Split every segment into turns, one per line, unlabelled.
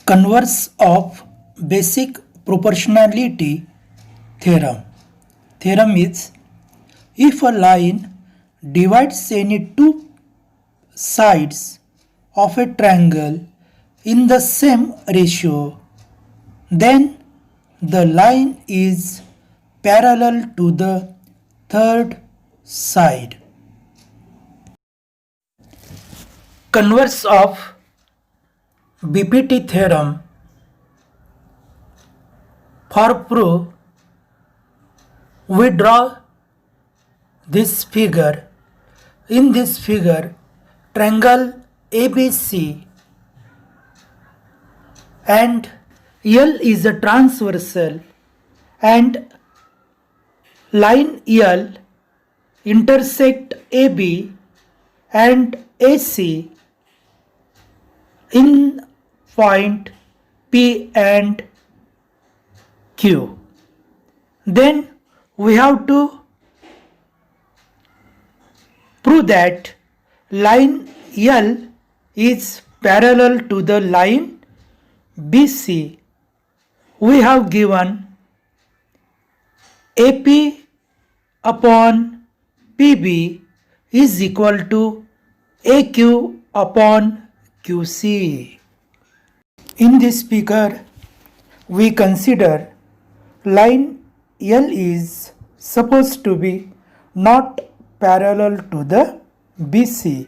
Converse of basic proportionality theorem. Theorem is if a line divides any two sides of a triangle in the same ratio, then the line is parallel to the third side. Converse of BPT theorem. For proof, we draw this figure. In this figure, triangle ABC and L is a transversal and line L intersect AB and AC in point P and Q. Then we have to prove that line L is parallel to the line BC. We have given AP upon PB is equal to AQ upon QC. In this figure, we consider line L is supposed to be not parallel to the BC,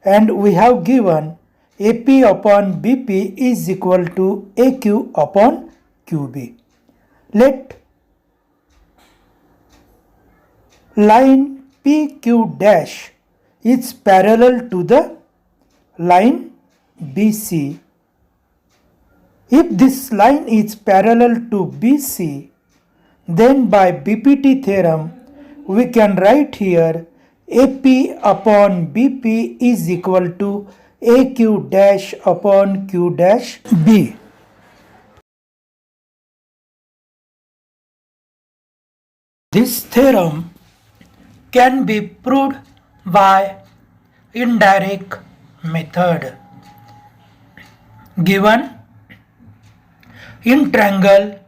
and we have given AP upon BP is equal to AQ upon QB. Let line PQ dash is parallel to the line BC. If this line is parallel to BC, then by BPT theorem we can write here AP upon BP is equal to AQ dash upon Q dash B. This theorem can be proved by indirect method. Given in triangle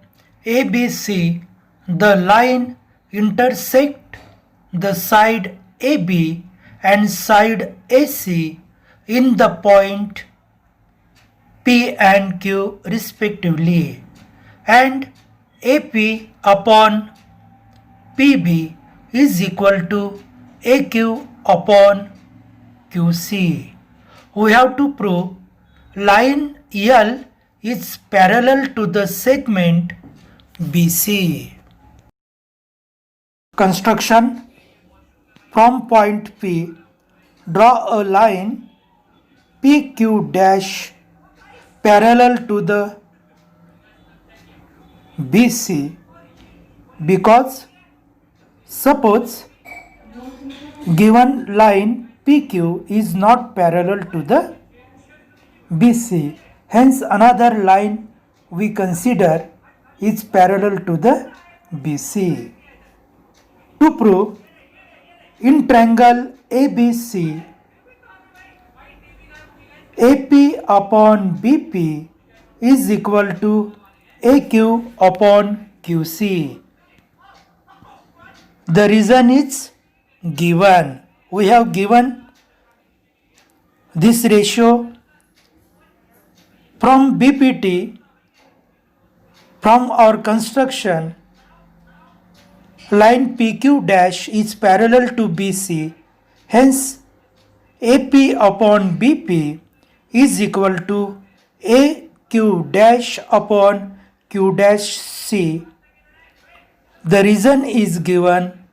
ABC, the line intersect the side AB and side AC in the point P and Q respectively, and AP upon PB is equal to AQ upon QC. We have to prove line L is parallel to the segment BC. Construction. From point P, draw a line PQ dash parallel to the BC because suppose given line PQ is not parallel to the BC, hence another line we consider is parallel to the BC. To prove in triangle ABC, AP upon BP is equal to AQ upon QC. The reason is given. We have given this ratio from BPT. From our construction, line PQ dash is parallel to BC, hence AP upon BP is equal to AQ dash upon Q dash C. The reason is given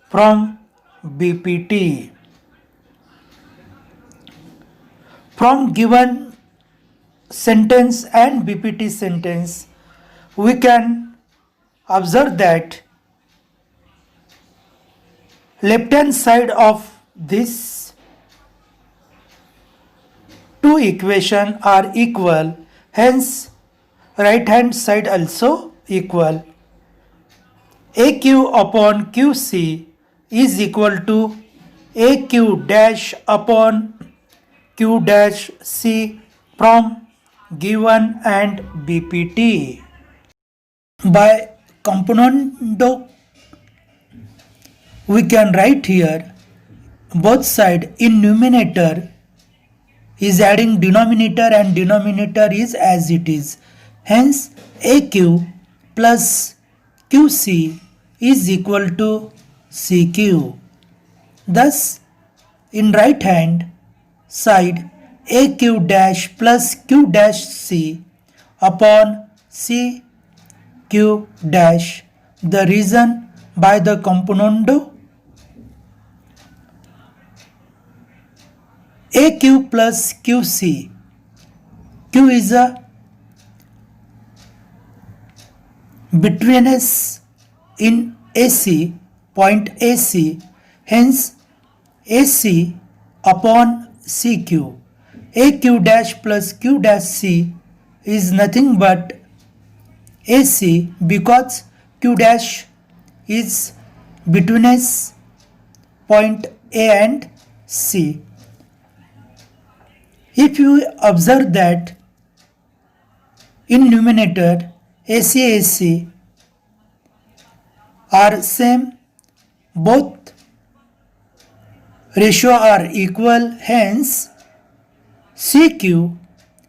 from BPT. From given sentence and BPT sentence, we can observe that left hand side of this two equations are equal, hence right hand side also equal. AQ upon QC is equal to AQ dash upon Q dash C from given and BPT. By componendo, we can write here both side in numerator is adding denominator and denominator is as it is. Hence AQ plus QC is equal to CQ. Thus in right hand side AQ dash plus Q dash C upon CQ dash, the reason by the componendo AQ plus QC. Q is a betweenness in AC, point AC, hence AC upon CQ. AQ dash plus Q dash C is nothing but AC because Q dash is betweenness point A and C. If you observe that in numerator AC are same, both ratio are equal, hence CQ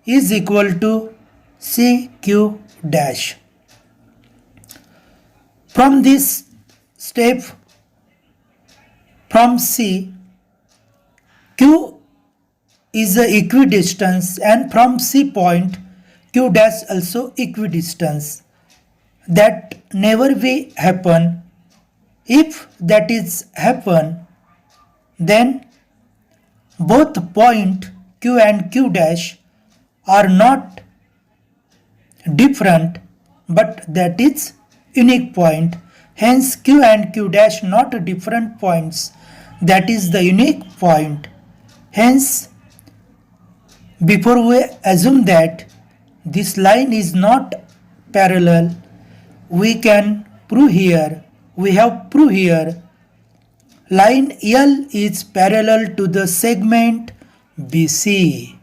is equal to CQ dash. From this step, from C, Q is a equidistance, and from C point Q dash also equidistance. That never will happen. If that is happen, then both point Q and Q dash are not different, but that is unique point. Hence Q and Q dash not different points, that is the unique point. Hence before we assume that this line is not parallel, we can prove here, we have proved here, line L is parallel to the segment BC.